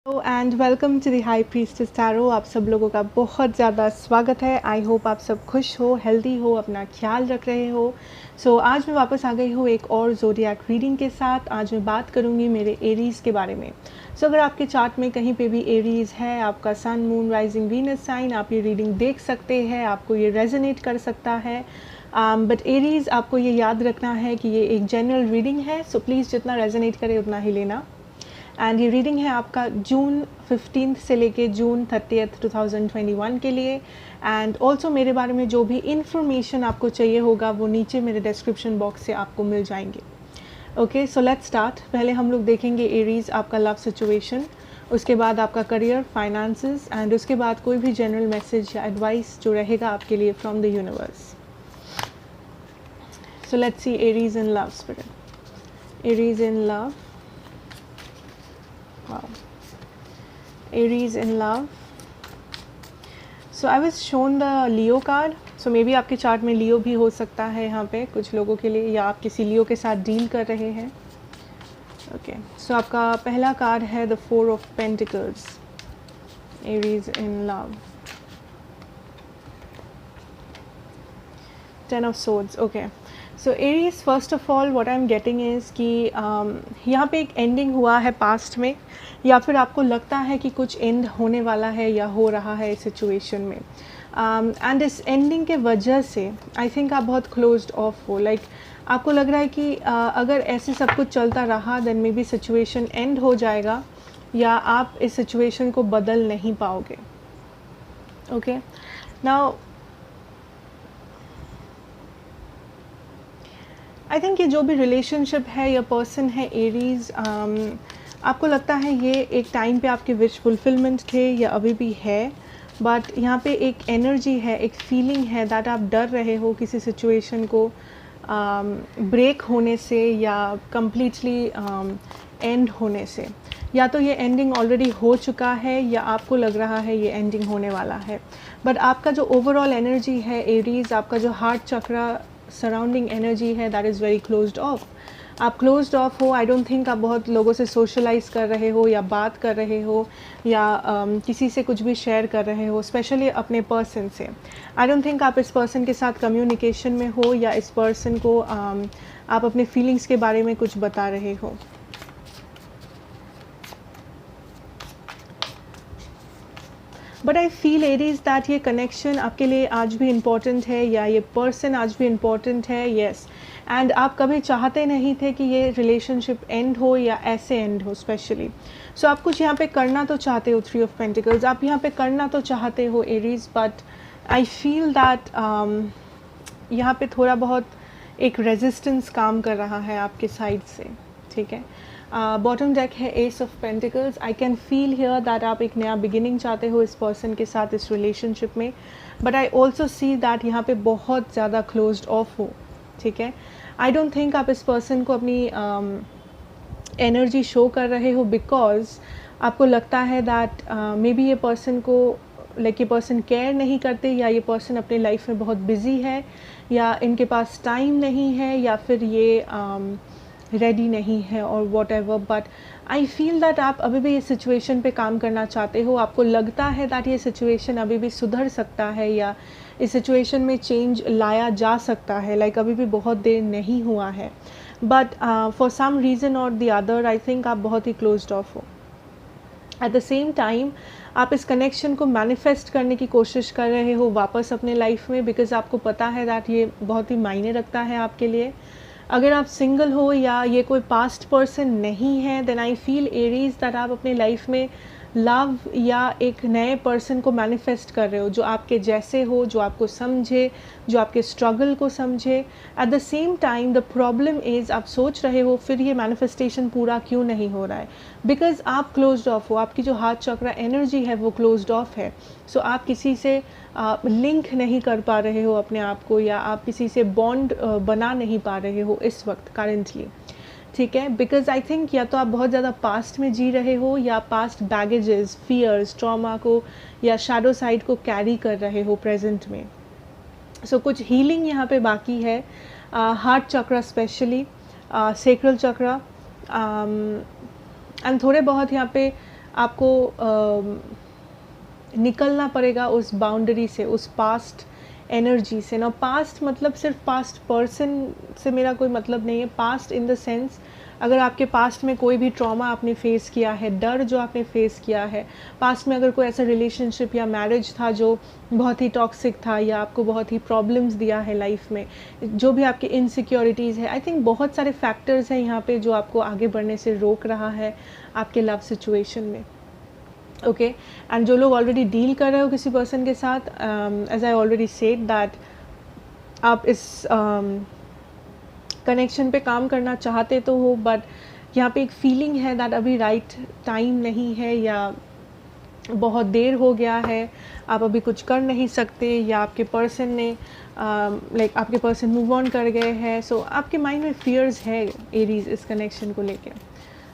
Hello and welcome to the high priestess tarot. आप सब लोगों का बहुत ज़्यादा स्वागत है। आई होप आप सब खुश हो, हेल्दी हो, अपना ख्याल रख रहे हो। आज मैं वापस आ गई हूँ एक और ज़ोडिएक रीडिंग के साथ। आज मैं बात करूँगी मेरे एरीज़ के बारे में। अगर आपके चार्ट में कहीं पे भी एरीज़ है, आपका सन, मून, राइजिंग, वीनस साइन, आप ये रीडिंग देख सकते हैं। आपको ये रेजोनेट कर सकता है। बट एरीज़, आपको ये याद रखना है कि ये एक जनरल रीडिंग है, सो प्लीज़ जितना रेजोनेट करे उतना ही लेना। एंड ये रीडिंग है आपका जून 15 से लेके जून 30 2021 के लिए। एंड ऑल्सो मेरे बारे में जो भी इंफॉर्मेशन आपको चाहिए होगा वो नीचे मेरे डिस्क्रिप्शन बॉक्स से आपको मिल जाएंगे। Okay, so let's start. पहले हम लोग देखेंगे एरीज़ आपका लव सिचुएशन, उसके बाद आपका करियर, फाइनेंसेस, एंड उसके बाद कोई भी जनरल मैसेज या एडवाइस जो रहेगा आपके लिए from the universe. So let's C Aries in love spirit. Aries in love. Wow. Aries in love. So I was shown the Leo card. So maybe आपके चार्ट में लियो भी हो सकता है यहाँ पे कुछ लोगों के लिए, या आप किसी लियो के साथ डील कर रहे हैं। ओके, सो आपका पहला कार्ड है the 4 of Pentacles. Aries in love. 10 of Swords. Okay. So Aries, first of all what I am getting is कि यहाँ पे एक एंडिंग हुआ है पास्ट में, या फिर आपको लगता है कि कुछ एंड होने वाला है या हो रहा है इस सिचुएशन में। एंड इस एंडिंग के वजह से आई थिंक आप बहुत क्लोज्ड ऑफ हो। लाइक आपको लग रहा है कि अगर ऐसे सब कुछ चलता रहा then maybe situation end हो जाएगा, या आप इस सिचुएशन को बदल नहीं पाओगे। ओके, नाउ आई थिंक ये जो भी रिलेशनशिप है या पर्सन है एरीज, आपको लगता है ये एक टाइम पे आपके विश फुलफिलमेंट थे या अभी भी है, बट यहाँ पे एक एनर्जी है, एक फीलिंग है दैट आप डर रहे हो किसी सिचुएशन को ब्रेक होने से या कम्प्लीटली एंड होने से। या तो ये एंडिंग ऑलरेडी हो चुका है या आपको लग रहा है ये एंडिंग होने वाला है। बट आपका जो ओवरऑल एनर्जी है एरीज, आपका जो हार्ट चक्रा सराउंडिंग एनर्जी है, that is very closed of. आप क्लोज्ड ऑफ हो। आई डोंट थिंक आप बहुत लोगों से सोशलाइज कर रहे हो या बात कर रहे हो या किसी से कुछ भी शेयर कर रहे हो, स्पेशली अपने पर्सन से। आई डोंट थिंक आप इस पर्सन के साथ कम्युनिकेशन में हो या इस पर्सन को आप अपने फीलिंग्स के बारे में कुछ बता रहे हो। But I feel Aries that ये कनेक्शन आपके लिए आज भी इम्पॉर्टेंट है, या ये पर्सन आज भी इम्पॉर्टेंट है। येस, एंड आप कभी चाहते नहीं थे कि ये रिलेशनशिप एंड हो या ऐसे एंड हो स्पेशली। सो आप कुछ यहाँ पे करना तो चाहते हो। 3 of Pentacles, आप यहाँ पे करना तो चाहते हो Aries, but I feel that यहाँ पे थोड़ा बहुत एक रेजिस्टेंस काम कर रहा है आपके साइड से। ठीक है, बॉटम डेक है S of pentacles. I can feel here that आप एक नया बिगिनिंग चाहते हो इस पर्सन के साथ, इस रिलेशनशिप में। But I also see that यहाँ पे बहुत ज़्यादा क्लोज्ड ऑफ हो। ठीक है, आई डोंट थिंक आप इस पर्सन को अपनी एनर्जी शो कर रहे हो, बिकॉज आपको लगता है दैट मे बी ये पर्सन को लाइक ये पर्सन केयर नहीं करते, या ये पर्सन अपने लाइफ में बहुत बिजी है, या इनके पास टाइम नहीं है, या फिर ये रेडी नहीं है और what ever. But I feel that आप अभी भी इस सिचुएशन पे काम करना चाहते हो। आपको लगता है दैट ये सिचुएशन अभी भी सुधर सकता है, या इस सिचुएशन में चेंज लाया जा सकता है। लाइक अभी भी बहुत देर नहीं हुआ है, बट फॉर सम रीज़न और द अदर आई थिंक आप बहुत ही क्लोज्ड ऑफ हो। एट द सेम टाइम आप इस कनेक्शन को मैनिफेस्ट करने की कोशिश कर रहे हो वापस अपने लाइफ में, बिकॉज आपको पता है दैट ये बहुत ही मायने रखता है आपके लिए। अगर आप सिंगल हो या ये कोई पास्ट पर्सन नहीं है, then I feel Aries that आप अपने लाइफ में लव या एक नए पर्सन को मैनिफेस्ट कर रहे हो जो आपके जैसे हो, जो आपको समझे, जो आपके स्ट्रगल को समझे। At the same time the problem is आप सोच रहे हो फिर ये मैनिफेस्टेशन पूरा क्यों नहीं हो रहा है, बिकॉज आप क्लोज्ड ऑफ हो। आपकी जो हार्ट चक्रा एनर्जी है वो क्लोज्ड ऑफ है। सो आप किसी से लिंक नहीं कर पा रहे हो अपने आप को, या आप किसी से बॉन्ड बना नहीं पा रहे हो इस वक्त करेंटली। ठीक है, बिकॉज आई थिंक या तो आप बहुत ज़्यादा पास्ट में जी रहे हो, या पास्ट बैगेजेस, फियर्स, ट्रॉमा को या शैडो साइड को कैरी कर रहे हो प्रेजेंट में। सो कुछ हीलिंग यहाँ पे बाकी है, heart chakra specially, sacral chakra, and थोड़े बहुत यहाँ पे आपको निकलना पड़ेगा उस बाउंड्री से, उस पास्ट एनर्जी से ना। पास्ट मतलब सिर्फ पास्ट पर्सन से मेरा कोई मतलब नहीं है, पास्ट इन द सेंस अगर आपके पास्ट में कोई भी ट्रॉमा आपने फेस किया है, डर जो आपने फेस किया है, पास्ट में अगर कोई ऐसा रिलेशनशिप या मैरिज था जो बहुत ही टॉक्सिक था या आपको बहुत ही प्रॉब्लम्स दिया है लाइफ में, जो भी आपके इनसिक्योरिटीज़ है, आई थिंक बहुत सारे फैक्टर्स हैं यहाँ पे जो आपको आगे बढ़ने से रोक रहा है आपके लव सिचुएशन में। ओके एंड जो लोग ऑलरेडी डील कर रहे हो किसी पर्सन के साथ, as I already said that आप इस कनेक्शन पे काम करना चाहते तो हो, बट यहाँ पे एक फीलिंग है दैट अभी राइट टाइम नहीं है या बहुत देर हो गया है, आप अभी कुछ कर नहीं सकते, या आपके पर्सन ने लाइक आपके पर्सन मूव ऑन कर गए हैं। सो आपके माइंड में फियर्स है एरीज इस कनेक्शन को लेके,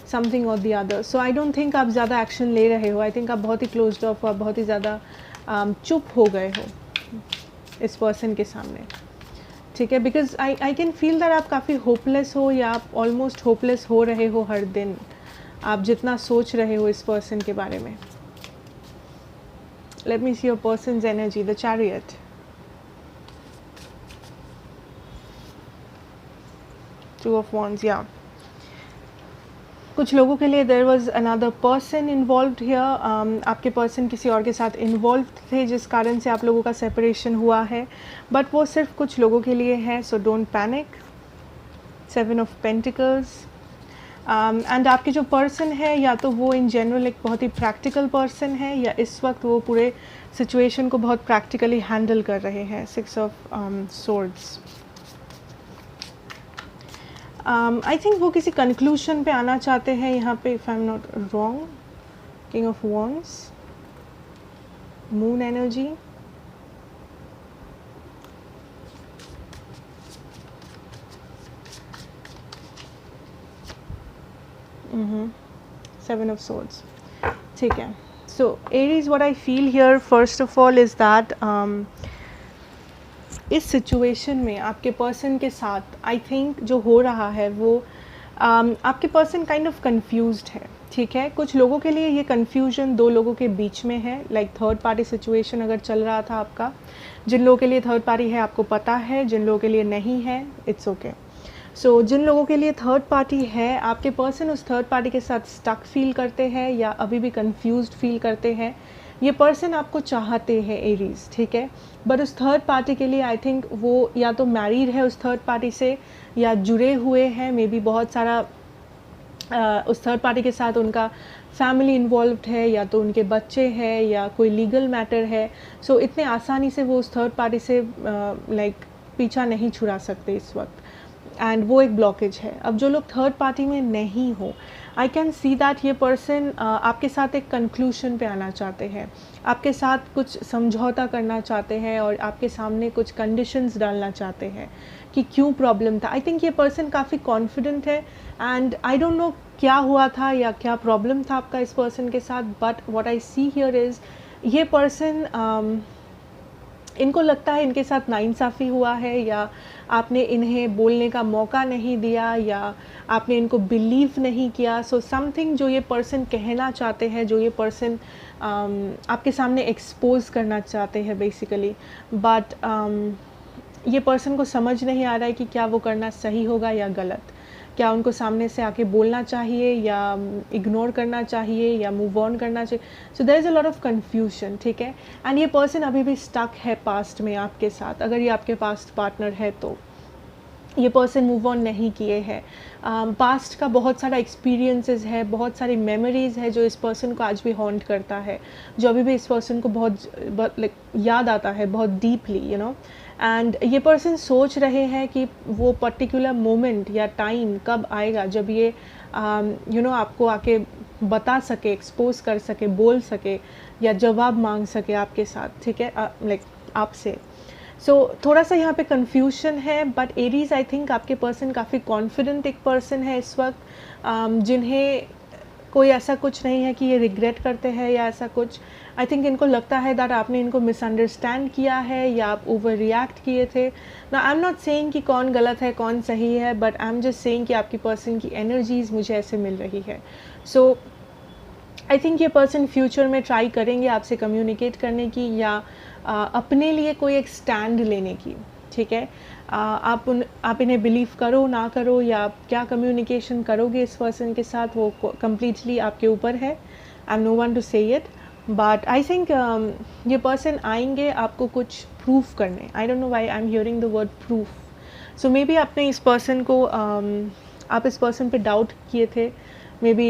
समथिंग और the other. So I don't think आप ज़्यादा एक्शन ले रहे हो, आई थिंक आप बहुत ही क्लोज्ड ऑफ हो, आप बहुत ही ज़्यादा चुप हो गए हो इस पर्सन के सामने, ठीक है। Because I can feel that आप काफ़ी होपलेस हो या आप ऑलमोस्ट होपलेस हो रहे हो हर दिन, आप जितना सोच रहे हो इस पर्सन के बारे में। Let me see your person's energy, the chariot, two of wands, या कुछ लोगों के लिए there was another person involved here, आपके पर्सन किसी और के साथ इन्वॉल्व थे जिस कारण से आप लोगों का सेपरेशन हुआ है, बट वो सिर्फ कुछ लोगों के लिए है, so don't panic. 7 of pentacles, and आपके जो पर्सन है या तो वो इन जनरल एक बहुत ही प्रैक्टिकल पर्सन है या इस वक्त वो पूरे सिचुएशन को बहुत प्रैक्टिकली हैंडल कर रहे हैं। 6 ऑफ swords, आई थिंक वो किसी कंक्लूशन पे आना चाहते हैं यहाँ पे, if I am not wrong. King of wands, moon energy, seven of swords, ठीक है। सो Aries, what I feel here first of all is that इस सिचुएशन में आपके पर्सन के साथ आई थिंक जो हो रहा है वो आपके पर्सन काइंड ऑफ कंफ्यूज्ड है, ठीक है। कुछ लोगों के लिए ये कंफ्यूजन दो लोगों के बीच में है, लाइक थर्ड पार्टी सिचुएशन अगर चल रहा था आपका, जिन लोगों के लिए थर्ड पार्टी है आपको पता है, जिन लोगों के लिए नहीं है इट्स ओके। सो जिन लोगों के लिए थर्ड पार्टी है, आपके पर्सन उस थर्ड पार्टी के साथ स्टक फील करते हैं या अभी भी कंफ्यूज्ड फील करते हैं। ये पर्सन आपको चाहते हैं एरीज, ठीक है, बट उस थर्ड पार्टी के लिए आई थिंक वो या तो मैरिड है उस थर्ड पार्टी से या जुड़े हुए हैं, मे बी बहुत सारा उस थर्ड पार्टी के साथ उनका फैमिली इन्वॉल्व्ड है या तो उनके बच्चे हैं या कोई लीगल मैटर है। सो इतने आसानी से वो उस थर्ड पार्टी से लाइक पीछा नहीं छुड़ा सकते इस वक्त, एंड वो एक ब्लॉकेज है। अब जो लोग थर्ड पार्टी में नहीं हो, आई कैन सी दैट ये पर्सन आपके साथ एक कंक्लूशन पे आना चाहते हैं, आपके साथ कुछ समझौता करना चाहते हैं और आपके सामने कुछ कंडीशंस डालना चाहते हैं कि क्यों प्रॉब्लम था। आई थिंक ये पर्सन काफ़ी कॉन्फिडेंट है एंड आई डोंट नो क्या हुआ था या क्या प्रॉब्लम था आपका इस पर्सन के साथ, but what I see here is ये पर्सन इनको लगता है इनके साथ नाइंसाफ़ी हुआ है या आपने इन्हें बोलने का मौका नहीं दिया या आपने इनको बिलीव नहीं किया। सो समथिंग जो ये पर्सन कहना चाहते हैं, जो ये पर्सन आपके सामने एक्सपोज करना चाहते हैं बेसिकली, बट ये पर्सन को समझ नहीं आ रहा है कि क्या वो करना सही होगा या गलत, क्या उनको सामने से आके बोलना चाहिए या इग्नोर करना चाहिए या मूव ऑन करना चाहिए। So there is a lot of confusion, ठीक है। एंड ये पर्सन अभी भी स्टक है पास्ट में आपके साथ, अगर ये आपके पास्ट पार्टनर है तो ये पर्सन मूव ऑन नहीं किए हैं। पास्ट का बहुत सारा एक्सपीरियंसेस है, बहुत सारी मेमोरीज़ है जो इस पर्सन को आज भी हॉन्ट करता है, जो अभी भी इस पर्सन को बहुत लाइक याद आता है बहुत डीपली, यू नो। एंड ये पर्सन सोच रहे हैं कि वो पर्टिकुलर मोमेंट या टाइम कब आएगा जब ये यू नो आपको आके बता सके, एक्सपोज कर सके, बोल सके या जवाब मांग सके आपके साथ, ठीक है, लाइक आपसे। सो थोड़ा सा यहाँ पे कन्फ्यूजन है, बट एरीज आई थिंक आपके पर्सन काफ़ी कॉन्फिडेंट एक पर्सन है इस वक्त, जिन्हें कोई ऐसा कुछ नहीं है कि ये रिग्रेट करते हैं या ऐसा कुछ। आई थिंक इनको लगता है दैट आपने इनको मिसअंडरस्टैंड किया है या आप ओवर रिएक्ट किए थे ना। आई एम नॉट सेइंग कि कौन गलत है कौन सही है, but I am just saying कि आपकी पर्सन की एनर्जीज मुझे ऐसे मिल रही है। सो आई थिंक ये पर्सन फ्यूचर में ट्राई करेंगे आपसे कम्युनिकेट करने की या अपने लिए कोई एक स्टैंड लेने की, ठीक है। आप इन्हें बिलीव करो ना करो या आप क्या कम्युनिकेशन करोगे इस पर्सन के साथ, वो कम्प्लीटली आपके ऊपर है। I am no one to say it, but I think ये पर्सन आएंगे आपको कुछ प्रूफ करने। I don't know why I am hearing the word proof. So maybe आपने इस पर्सन को आप इस पर्सन पे डाउट किए थे, मे बी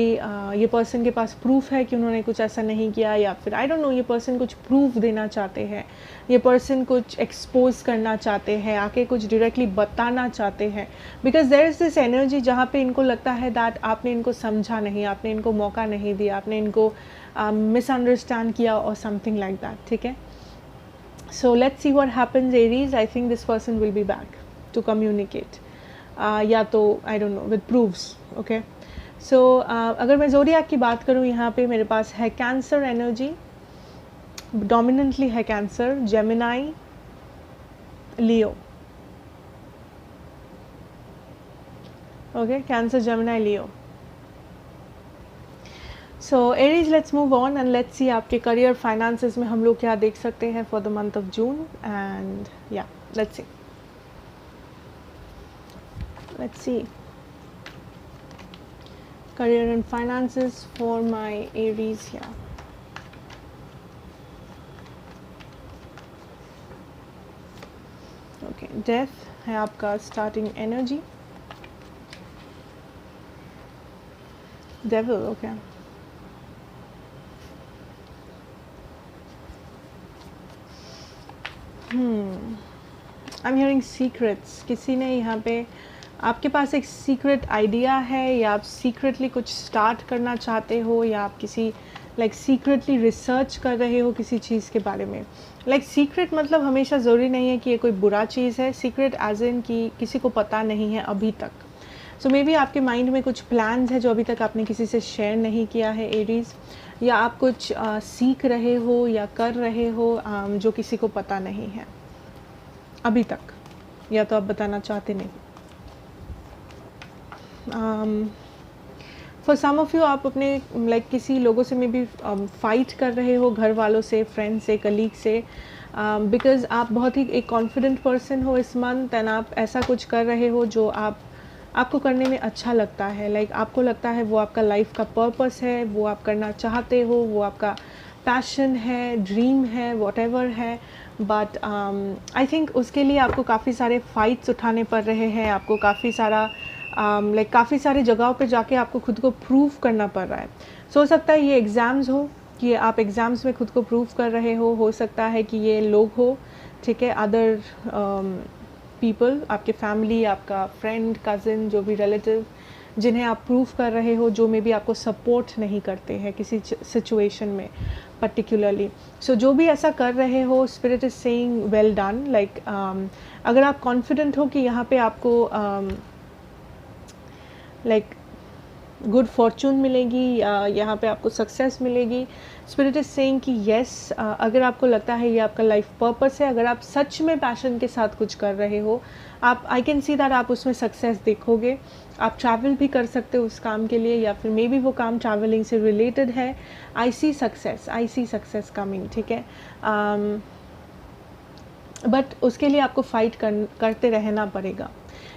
ये पर्सन के पास प्रूफ है कि उन्होंने कुछ ऐसा नहीं किया, या फिर आई डोंट नो ये पर्सन कुछ प्रूफ देना चाहते हैं, ये पर्सन कुछ एक्सपोज करना चाहते हैं, आके कुछ डायरेक्टली बताना चाहते हैं, because there is this energy जहाँ पे इनको लगता है दैट आपने इनको समझा नहीं, आपने इनको मौका नहीं दिया, आपने इनको मिसअंडरस्टैंड किया और समथिंग लाइक दैट, ठीक है। So let's see what happens Aries. I think this person will be back to communicate, या तो I don't know with proofs, okay. So अगर मैं ज़ोडिएक की बात करूँ, यहाँ पे मेरे पास है कैंसर एनर्जी, डोमिनेंटली है cancer, Gemini, Leo, okay, cancer, Gemini, Leo. So Aries, let's move on and let's see आपके करियर फाइनेंसेस में हम लोग क्या देख सकते हैं for the month of June, and या let's see career and finances for my Aries here. Okay, death है आपका starting energy, devil, okay. I'm hearing secrets. किसी ने यहाँ पे आपके पास एक सीक्रेट आइडिया है, या आप सीक्रेटली कुछ स्टार्ट करना चाहते हो, या आप किसी सीक्रेटली रिसर्च कर रहे हो किसी चीज़ के बारे में। सीक्रेट मतलब हमेशा ज़रूरी नहीं है कि ये कोई बुरा चीज़ है, सीक्रेट एज इन कि किसी को पता नहीं है अभी तक। सो मे बी आपके माइंड में कुछ प्लान्स है जो अभी तक आपने किसी से शेयर नहीं किया है एरीज, या आप कुछ सीख रहे हो या कर रहे हो जो किसी को पता नहीं है अभी तक, या तो आप बताना चाहते नहीं। फॉर सम ऑफ यू आप अपने किसी लोगों से मे बी फाइट कर रहे हो, घर वालों से, फ्रेंड से, कलीग से, बिकॉज आप बहुत ही एक कॉन्फिडेंट पर्सन हो इस मंथ, एंड आप ऐसा कुछ कर रहे हो जो आपको करने में अच्छा लगता है। आपको लगता है वो आपका लाइफ का पर्पस है, वो आप करना चाहते हो, वो आपका पैशन है, ड्रीम है, वॉटेवर है, बट आई थिंक उसके लिए आपको काफ़ी सारे फाइट्स उठाने पड़ रहे हैं, आपको काफ़ी सारा काफ़ी सारी जगहों पे जाके आपको खुद को प्रूव करना पड़ रहा है। हो सकता है ये एग्ज़ाम्स हो कि आप एग्ज़ाम्स में खुद को प्रूव कर रहे हो सकता है कि ये लोग हो, ठीक है, अदर पीपल, आपके फैमिली, आपका फ्रेंड, कज़न, जो भी रिलेटिव जिन्हें आप प्रूव कर रहे हो, जो मे बी आपको सपोर्ट नहीं करते हैं किसी सिचुएशन में पर्टिकुलरली। सो जो भी ऐसा कर रहे हो, spirit is saying well done. अगर आप कॉन्फिडेंट हो कि यहाँ पे आपको गुड फॉर्चून मिलेगी या यहाँ पे आपको सक्सेस मिलेगी, स्पिरिट इज सेइंग कि येस, अगर आपको लगता है ये आपका लाइफ पर्पस है, अगर आप सच में पैशन के साथ कुछ कर रहे हो, आप आई कैन सी दैट आप उसमें सक्सेस देखोगे। आप ट्रैवल भी कर सकते हो उस काम के लिए, या फिर मे बी वो काम ट्रैवलिंग से रिलेटेड है। आई सी सक्सेस कमिंग, ठीक है, बट उसके लिए आपको फाइट करते रहना पड़ेगा।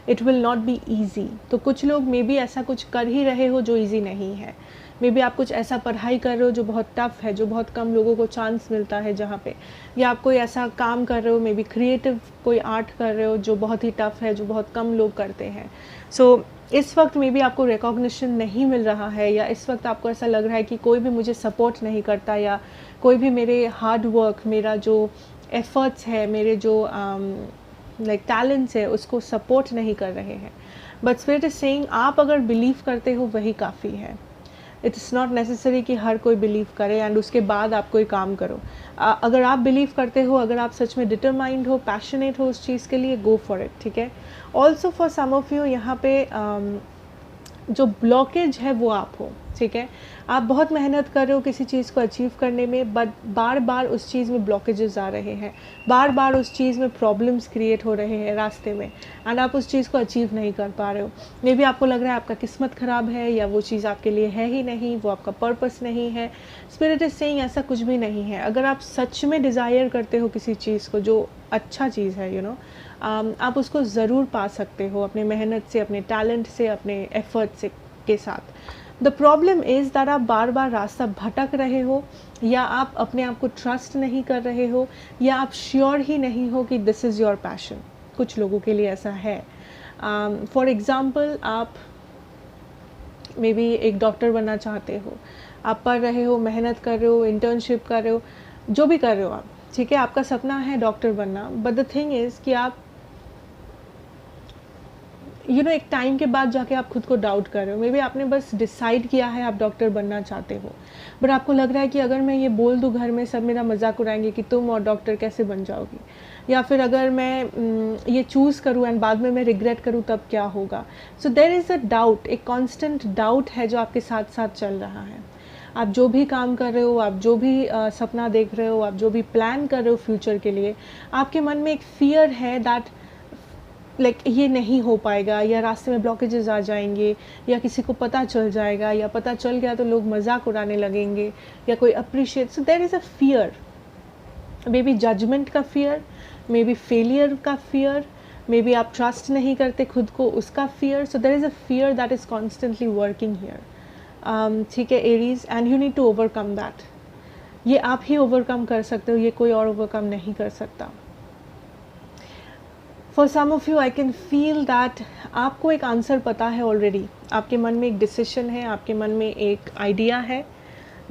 It will not be easy. तो कुछ लोग मे बी ऐसा कुछ कर ही रहे हो जो ईजी नहीं है, मे बी आप कुछ ऐसा पढ़ाई कर रहे हो जो बहुत टफ़ है, जो बहुत कम लोगों को चांस मिलता है जहाँ पे, या आप कोई ऐसा काम कर रहे हो, मे बी क्रिएटिव कोई आर्ट कर रहे हो जो बहुत ही टफ़ है, जो बहुत कम लोग करते हैं। सो इस वक्त मे बी आपको रिकॉग्निशन नहीं मिल रहा है, या इस वक्त आपको ऐसा लग रहा है कि कोई भी मुझे सपोर्ट नहीं करता, या कोई भी मेरे हार्ड वर्क, मेरा जो एफर्ट्स है, मेरे जो टैलेंट्स है उसको सपोर्ट नहीं कर रहे हैं। बट स्पिरिट इज सेइंग आप अगर बिलीव करते हो वही काफ़ी है। इट्स नॉट नेसेसरी कि हर कोई बिलीव करे एंड उसके बाद आप कोई काम करो। अगर आप बिलीव करते हो, अगर आप सच में डिटरमाइंड हो, पैशनेट हो उस चीज़ के लिए, गो फॉर इट, ठीक है। Also for some of you यहाँ पे जो ब्लॉकेज है वो आप हो, ठीक है। आप बहुत मेहनत कर रहे हो किसी चीज़ को अचीव करने में, बट बार बार उस चीज़ में ब्लॉकेजेस आ रहे हैं, बार बार उस चीज़ में प्रॉब्लम्स क्रिएट हो रहे हैं रास्ते में, एंड आप उस चीज़ को अचीव नहीं कर पा रहे हो। मे बी आपको लग रहा है आपका किस्मत ख़राब है, या वो चीज़ आपके लिए है ही नहीं, वो आपका पर्पस नहीं है। स्पिरिट इज सेइंग ऐसा कुछ भी नहीं है। अगर आप सच में डिज़ायर करते हो किसी चीज़ को, जो अच्छा चीज़ है, आप उसको ज़रूर पा सकते हो अपने मेहनत से, अपने टैलेंट से, अपने एफर्ट से के साथ। द प्रॉब्लम इज़ दैट आप बार बार रास्ता भटक रहे हो, या आप अपने आप को ट्रस्ट नहीं कर रहे हो, या आप श्योर ही नहीं हो कि दिस इज़ योर पैशन। कुछ लोगों के लिए ऐसा है। फॉर एग्ज़ाम्पल, आप मे बी एक डॉक्टर बनना चाहते हो, आप पढ़ रहे हो, मेहनत कर रहे हो, इंटर्नशिप कर रहे हो, जो भी कर रहे हो आप, ठीक है, आपका सपना है डॉक्टर बनना। बट द थिंग इज़ कि आप एक टाइम के बाद जाके आप खुद को डाउट कर रहे हो। मे बी आपने बस डिसाइड किया है आप डॉक्टर बनना चाहते हो, बट आपको लग रहा है कि अगर मैं ये बोल दूँ घर में, सब मेरा मजाक उड़ाएंगे कि तुम और डॉक्टर कैसे बन जाओगी, या फिर अगर मैं ये चूज़ करूँ एंड बाद में मैं रिग्रेट करूँ तब क्या होगा। So there is a doubt, एक कॉन्स्टेंट डाउट है जो आपके साथ साथ चल रहा है। आप जो भी काम कर रहे हो, आप जो भी सपना देख रहे हो, आप जो भी प्लान कर रहे हो फ्यूचर के लिए, आपके मन में एक फियर है दैट ये नहीं हो पाएगा, या रास्ते में ब्लॉकेजेस आ जाएंगे, या किसी को पता चल जाएगा, या पता चल गया तो लोग मजाक उड़ाने लगेंगे, या कोई appreciate. So there is a fear, maybe judgement का फियर, मे बी फेलियर का फियर, मे बी आप ट्रस्ट नहीं करते खुद को, उसका fear. So there is a fear that is constantly working here. ठीक है Aries, and you need to overcome that. ये आप ही ओवरकम कर सकते हो, ये कोई और ओवरकम नहीं कर सकता। For some of you I can feel that आपको एक आंसर पता है ऑलरेडी, आपके मन में एक डिसीशन है, आपके मन में एक आइडिया है,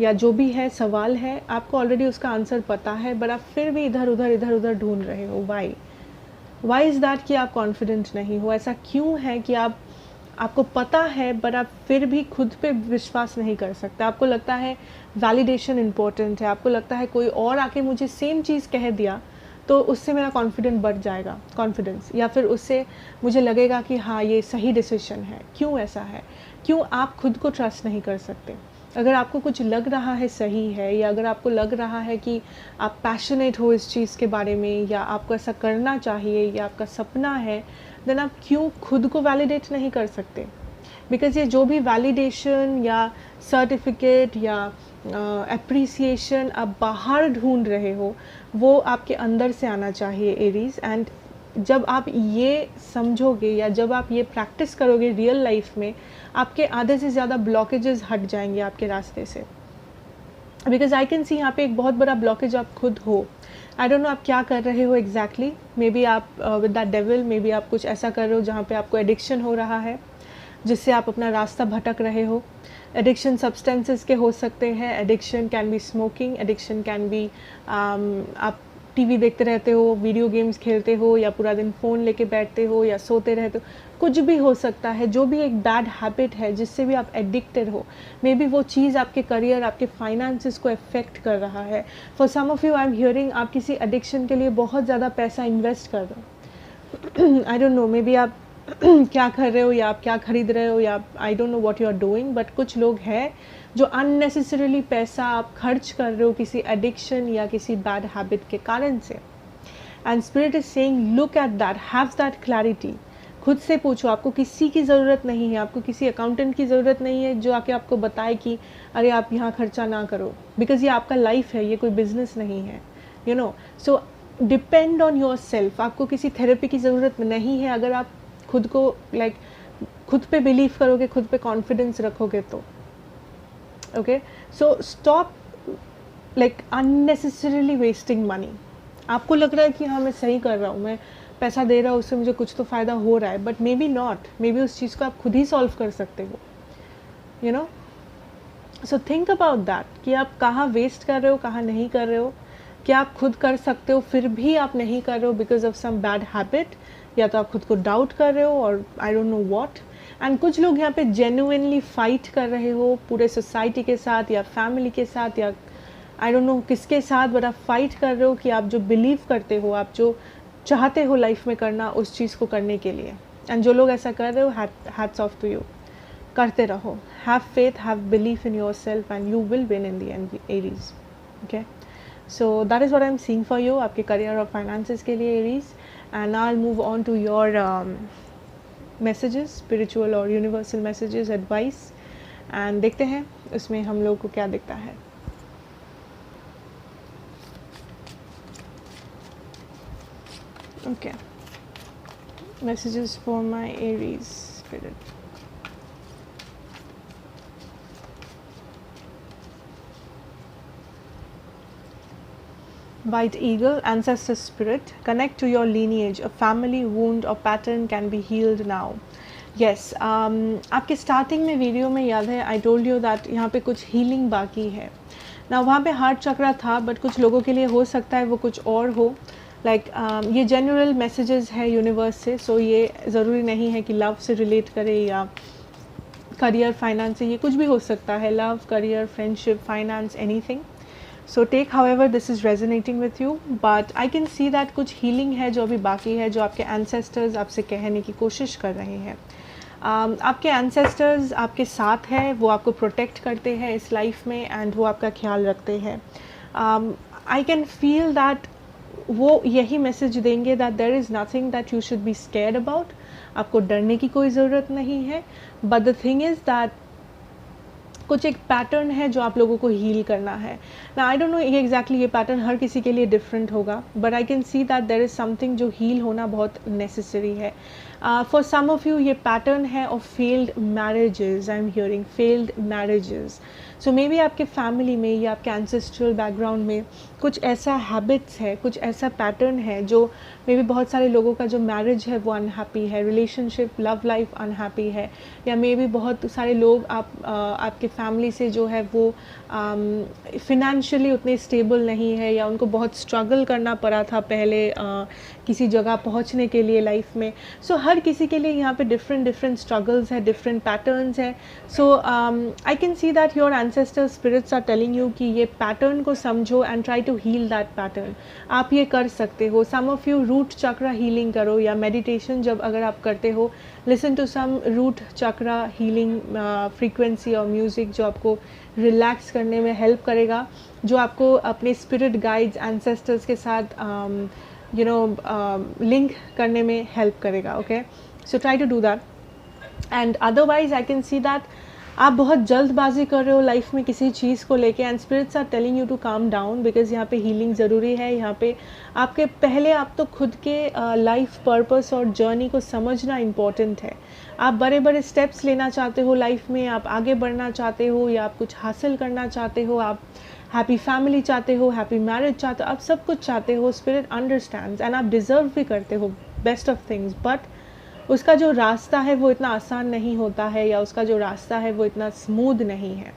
या जो भी है सवाल है, आपको ऑलरेडी उसका आंसर पता है, बट आप फिर भी इधर उधर ढूंढ रहे हो। वाई इज़ दैट कि आप कॉन्फिडेंट नहीं हो? ऐसा क्यों है कि आपको पता है बट आप फिर भी खुद पे विश्वास नहीं कर सकते? आपको लगता है वैलिडेशन इम्पोर्टेंट है, आपको लगता है कोई और आके मुझे सेम चीज़ कह दिया तो उससे मेरा कॉन्फिडेंस बढ़ जाएगा, कॉन्फिडेंस, या फिर उससे मुझे लगेगा कि हाँ ये सही डिसीजन है। क्यों ऐसा है? क्यों आप खुद को ट्रस्ट नहीं कर सकते? अगर आपको कुछ लग रहा है सही है, या अगर आपको लग रहा है कि आप पैशनेट हो इस चीज़ के बारे में, या आपको ऐसा करना चाहिए, या आपका सपना है, देन आप क्यों खुद को वैलिडेट नहीं कर सकते? बिकॉज़ ये जो भी वैलिडेशन या सर्टिफिकेट या एप्रिसिएशन आप बाहर ढूंढ रहे हो, वो आपके अंदर से आना चाहिए एरीज। एंड जब आप ये समझोगे, या जब आप ये प्रैक्टिस करोगे रियल लाइफ में, आपके आधे से ज़्यादा ब्लॉकेजेस हट जाएंगे आपके रास्ते से। बिकॉज आई कैन सी यहाँ पे एक बहुत बड़ा ब्लॉकेज आप खुद हो। आई डोंट नो आप क्या कर रहे हो एग्जैक्टली। मे बी आप with that devil, may be आप कुछ ऐसा कर रहे हो जहाँ पे आपको एडिक्शन हो रहा है, जिससे आप अपना रास्ता भटक रहे हो। एडिक्शन सब्सटेंसेस के हो सकते हैं, addiction can be smoking, addiction can be आप टीवी देखते रहते हो, वीडियो गेम्स खेलते हो, या पूरा दिन फ़ोन लेके बैठते हो, या सोते रहते हो, कुछ भी हो सकता है। जो भी एक बैड हैबिट है जिससे भी आप एडिक्टेड हो, मे बी वो चीज़ आपके करियर, आपके फाइनेंसेस को अफेक्ट कर रहा है। For some of you I am hearing आप किसी एडिक्शन के लिए बहुत ज़्यादा पैसा इन्वेस्ट कर रहे हो। आई डोंट नो, मे बी आप क्या कर रहे हो, या आप क्या खरीद रहे हो, या I don't know what you are doing, but कुछ लोग हैं जो अननेसेसरीली पैसा आप खर्च कर रहे हो किसी एडिक्शन या किसी बैड हैबिट के कारण से। And spirit is saying look at that, have that clarity. खुद से पूछो, आपको किसी की ज़रूरत नहीं है, आपको किसी अकाउंटेंट की ज़रूरत नहीं है जो आके आपको बताए कि अरे आप यहाँ खर्चा ना करो, बिकॉज ये आपका लाइफ है, ये कोई बिजनेस नहीं है, you know. So depend on your self. आपको किसी थेरेपी की ज़रूरत नहीं है अगर आप खुद को खुद पे बिलीव करोगे, खुद पे कॉन्फिडेंस रखोगे तो। Okay, so stop unnecessarily wasting money. आपको लग रहा है कि हाँ मैं सही कर रहा हूँ, मैं पैसा दे रहा हूँ, उससे मुझे कुछ तो फ़ायदा हो रहा है, but may be not. May be उस चीज़ को आप खुद ही सॉल्व कर सकते हो, you know. So think about that कि आप कहाँ वेस्ट कर रहे हो, कहाँ नहीं कर रहे हो। क्या आप खुद कर सकते हो फिर भी आप नहीं कर रहे हो because of some bad habit, या तो आप खुद को डाउट कर रहे हो, और आई डोंट नो व्हाट। एंड कुछ लोग यहाँ पे जेन्युइनली फाइट कर रहे हो पूरे सोसाइटी के साथ, या फैमिली के साथ, या आई डोंट नो किसके साथ, बट आप फाइट कर रहे हो कि आप जो बिलीव करते हो, आप जो चाहते हो लाइफ में करना, उस चीज़ को करने के लिए। एंड जो लोग ऐसा कर रहे हो, हैट्स ऑफ टू यू। करते रहो. Have faith, have belief in your self and you will win in the end Aries. Okay, so that is what I am seeing for you आपके करियर और फाइनेंसेस के लिए Aries. And I will move on to your messages, spiritual और universal messages, advice, and देखते हैं उसमें हम लोग को क्या दिखता है. Okay, messages for my Aries spirit. White Eagle, Ancestor Spirit, connect to your lineage. A family wound or pattern can be healed now. Yes, आपके स्टार्टिंग में वीडियो में याद है आई टोल्ड यू दैट यहाँ पे कुछ हीलिंग बाकी है ना. वहाँ पे हार्ट चक्रा था, बट कुछ लोगों के लिए हो सकता है वो कुछ और हो. ये जनरल मैसेजेस है यूनिवर्स से, सो ये ज़रूरी नहीं है कि लव से रिलेट करे या करियर फाइनेंस से. ये कुछ भी हो सकता है, love, career, friendship, finance, anything. So take however this is resonating with you, but I can see that कुछ हीलिंग है जो अभी बाकी है, जो आपके एंसेस्टर्स आपसे कहने की कोशिश कर रहे हैं. आपके एंसेस्टर्स आपके साथ है, वो आपको प्रोटेक्ट करते हैं इस लाइफ में एंड वो आपका ख्याल रखते हैं. आई कैन फील दैट वो यही मैसेज देंगे that there is nothing that you should be scared about. आपको डरने की कोई ज़रूरत नहीं है, but the thing is that कुछ एक पैटर्न है जो आप लोगों को हील करना है ना. आई डोंट नो ये एग्जैक्टली ये पैटर्न हर किसी के लिए डिफरेंट होगा, but I can see that there is something जो हील होना बहुत नेसेसरी है. फॉर सम ऑफ यू ये पैटर्न है of failed marriages. I am hearing failed marriages. So maybe आपके फैमिली में या आपके एंसेस्ट्रल बैकग्राउंड में कुछ ऐसा हैबिट्स है, कुछ ऐसा पैटर्न है जो मे बी बहुत सारे लोगों का जो मैरिज है वो अनहैप्पी है, रिलेशनशिप, लव लाइफ अनहैप्पी है, या मे बी बहुत सारे लोग आपके फैमिली से जो है वो फिनेंशियली उतने स्टेबल नहीं है, या उनको बहुत स्ट्रगल करना पड़ा था पहले किसी जगह पहुंचने के लिए लाइफ में. सो हर किसी के लिए यहाँ पे डिफरेंट स्ट्रगल्स है, डिफरेंट पैटर्न्स है. So I can see that your ancestor spirits are telling you कि ये पैटर्न को समझो and try to heal that pattern. आप ये कर सकते हो. Some of you root chakra healing करो, या मेडिटेशन जब अगर आप करते हो, listen to some root chakra healing frequency और म्यूज़िक जो आपको रिलैक्स करने में हेल्प करेगा, जो आपको अपने स्पिरिट गाइड्स, एंसेस्टर्स के साथ लिंक करने में हेल्प करेगा. Okay, so try to do that. And otherwise I can see that आप बहुत जल्दबाजी कर रहे हो लाइफ में किसी चीज़ को लेके, and spirits are telling you to calm down, because यहाँ पे हीलिंग ज़रूरी है. यहाँ पे आपके पहले आप तो खुद के लाइफ पर्पस और जर्नी को समझना इम्पॉर्टेंट है. आप बड़े बड़े स्टेप्स लेना चाहते हो लाइफ में, आप आगे बढ़ना चाहते हो, या आप कुछ हासिल करना चाहते हो, आप हैप्पी फैमिली चाहते हो, हैप्पी मैरिज चाहते हो, आप सब कुछ चाहते हो. स्पिरिट अंडरस्टैंड्स एंड आप डिज़र्व भी करते हो बेस्ट ऑफ थिंग्स, बट उसका जो रास्ता है वो इतना आसान नहीं होता है, या उसका जो रास्ता है वो इतना स्मूथ नहीं है,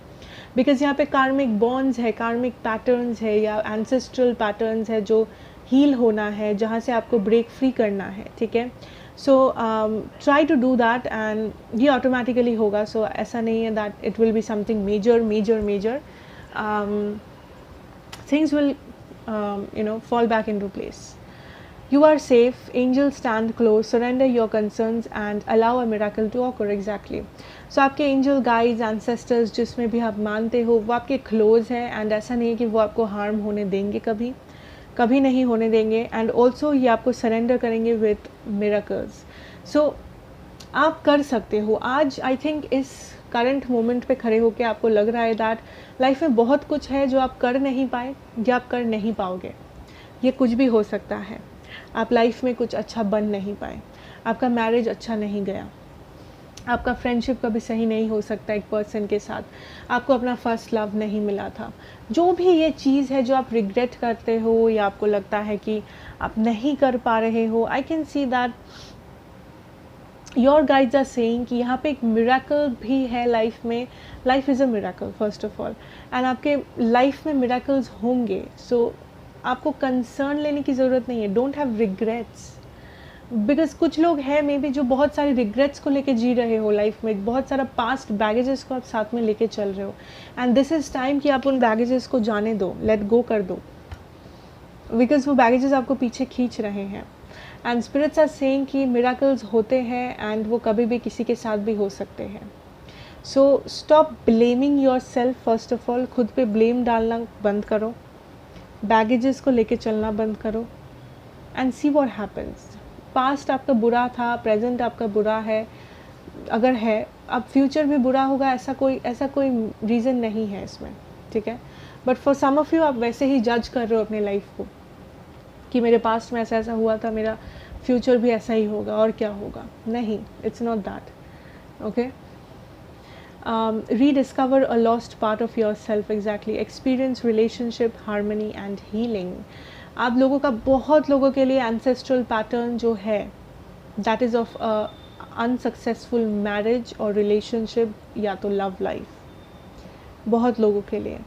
बिकॉज़ यहाँ पे कार्मिक बॉन्ड्स है, कार्मिक पैटर्न्स है, या एंसेस्ट्रल पैटर्न्स है जो हील होना है, जहाँ से आपको ब्रेक फ्री करना है. ठीक है, so try to do that and ये ऑटोमेटिकली होगा. सो ऐसा नहीं है that it will be something major. Things will fall back into place. You are safe. Angels stand close. Surrender your concerns and allow a miracle to occur. Exactly. So आपके angel guides, ancestors जिसमें भी आप मानते हो, वो आपके close हैं, and ऐसा नहीं है कि वो आपको हार्म होने देंगे, कभी नहीं होने देंगे. एंड ऑल्सो ये आपको सरेंडर करेंगे विथ मिरेकल्स. सो आप कर सकते हो. आज आई थिंक इस करंट मोमेंट पे खड़े होकर आपको लग रहा है दैट लाइफ में बहुत कुछ है जो आप कर नहीं पाए या आप कर नहीं पाओगे. ये कुछ भी हो सकता है. आप लाइफ में कुछ अच्छा बन नहीं पाए, आपका मैरिज अच्छा नहीं गया, आपका फ्रेंडशिप कभी सही नहीं हो सकता एक पर्सन के साथ, आपको अपना फर्स्ट लव नहीं मिला था. जो भी ये चीज़ है जो आप रिग्रेट करते हो या आपको लगता है कि आप नहीं कर पा रहे हो, I can see that your guides are saying कि यहाँ पे एक मिरेकल भी है लाइफ में. Life is a miracle first of all, and आपके लाइफ में मिरेकल्स होंगे. सो आपको कंसर्न लेने की ज़रूरत नहीं है. डोंट हैव रिग्रेट्स, बिकॉज कुछ लोग हैं मे बी जो बहुत सारे रिग्रेट्स को लेके जी रहे हो लाइफ में, बहुत सारा पास्ट बैगेजेस को आप साथ में लेके चल रहे हो, एंड दिस इज़ टाइम कि आप उन बैगेजेस को जाने दो, लेट गो कर दो, बिकॉज वो बैगेजेस आपको पीछे खींच रहे हैं. एंड स्पिरिट्स आर सेइंग कि मिरेकल्स होते हैं एंड वो कभी भी किसी के साथ भी हो सकते हैं. So stop blaming your self. First of all खुद पे ब्लेम डालना बंद करो, बैगेजेस को लेके चलना बंद करो and see what happens. Past आपका बुरा था, प्रेजेंट आपका बुरा है, अगर है अब फ्यूचर भी बुरा होगा, ऐसा कोई रीज़न नहीं है इसमें, ठीक है। But for some of you आप वैसे ही जज कर रहे हो अपने लाइफ को कि मेरे पास्ट में ऐसा ऐसा हुआ था, मेरा फ्यूचर भी ऐसा ही होगा और क्या होगा। नहीं, it's not that. Okay, rediscover a lost part of yourself, exactly, experience relationship harmony and healing। आप लोगों का, बहुत लोगों के लिए ancestral pattern जो है that is of a unsuccessful marriage और relationship या तो love life, बहुत लोगों के लिए।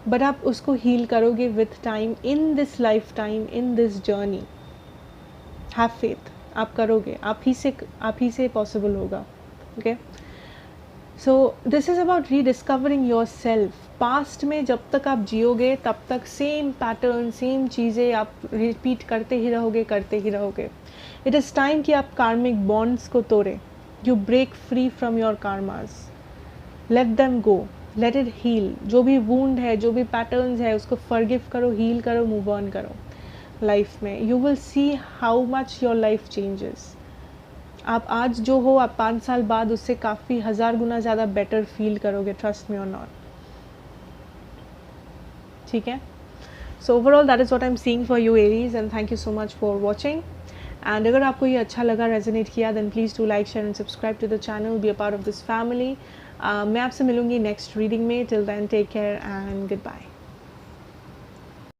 बट आप उसको हील करोगे with time, in this life time, in this journey. Have faith, आप करोगे, आप ही से पॉसिबल होगा। Okay, so this is about rediscovering your self. Past में जब तक आप जियोगे तब तक सेम पैटर्न, सेम चीज़ें आप रिपीट करते ही रहोगे। इट इज़ टाइम कि आप कार्मिक बॉन्ड्स को तोड़े। You break free from your karmas, let them go, let it heal. जो भी वूंड है, जो भी पैटर्न्स है, उसको फॉरगिव करो, हील करो, मूव ऑन करो लाइफ में। You will see how much your life changes. आप आज जो हो, आप 5 साल बाद उससे काफ़ी 1000 गुना ज़्यादा बेटर फील करोगे, ट्रस्ट मी और नॉट, ठीक है। So overall that is what I am seeing for you Aries, and thank you so much for watching. एंड अगर आपको ये अच्छा लगा, रेजोनेट किया, then please do like, share and subscribe to the channel, be a part of this family. मैं आपसे मिलूंगी नेक्स्ट रीडिंग में। Till then take care and good bye.